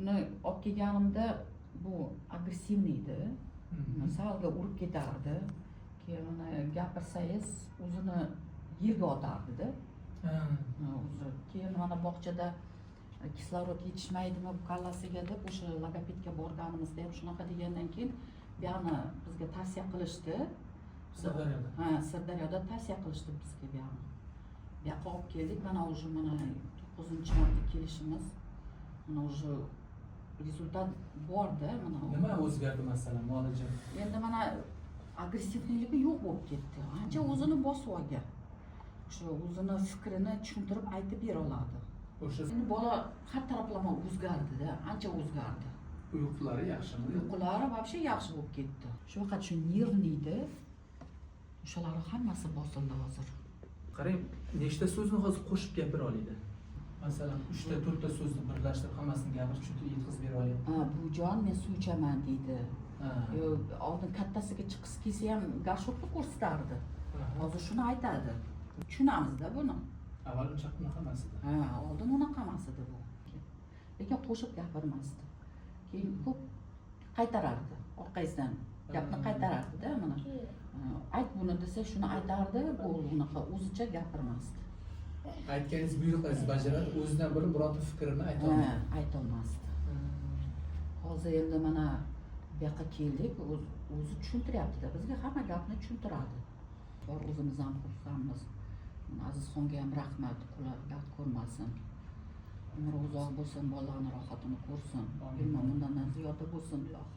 buni olib kelganimda bu agressivniy edi. Salga urib ketardi. Keyin uni gapirsangiz o'zini yerga otardi-da. Keyin mana bog'chada kislorod yetishmaydimi bu kallasiga deb o'sha logopedga borganimizda ham shunaqa degandan keyin bu yoqni bizga tavsiya qilishdi. Sirdaryoda tavsiya qilishdi bizga bu yoqni. Bu yoqqa olib keldik, mana уже mana 9-marta kelishimiz. Mana уже rezultat borda, mana. Nima o'zgardi masalan, muolaja? Endi mana agressivligi yo'q bo'lib ketdi. Ancha o'zini bosib olgan. O'sha o'zini fikrini tushuntirib aytib bera oladi. Endi bola har taraflama o'zgardi-da, ancha o'zgardi. Uyqulari yaxshimi? Uyqulari вообще yaxshi bo'lib ketdi. Shu faqat shu nervniydi. O'shalar hammasi bosildi hozir. Qarang, nechta so'zni hozir qo'shib gapira oladi? Masalan, 3 ta 4 ta so'zni birlashtirib hammasini gapirib tushuntirib yetkazib bera oladi. Bujon men suv ichaman deydi. Oldin kattasiga chiqisi kelsa ham garshokni ko'rsatardi. Hozir shuni aytadi. Tushunamiz-da buni. Avval uncha bunaqa emas edi. Oldin unaqa emas edi bu. Lekin qo'shib gapirmasdi. Keyin ko'p qaytarardi orqangizdan. Gapni qaytarardi-da mana. Ayt buni desa shuni aytardi, bu unaqa o'zicha gapirmasdi. Aytganingiz buyruqingizni bajaradi, o'zidan biri birorta fikrini aytolmasdi. Hozir endi mana bu yoqqa keldik, o'zi tushuntiryapti-da, bizga hamma gapni tushuntiradi. Bor o'zimiz ham xursandmiz. Azizxonga ham rahmat, qular dard ko'rmasin. Umri uzoq bo'lsin, bolalarning rohatini ko'rsin. Bundan ziyoda bo'lsin, ilohim.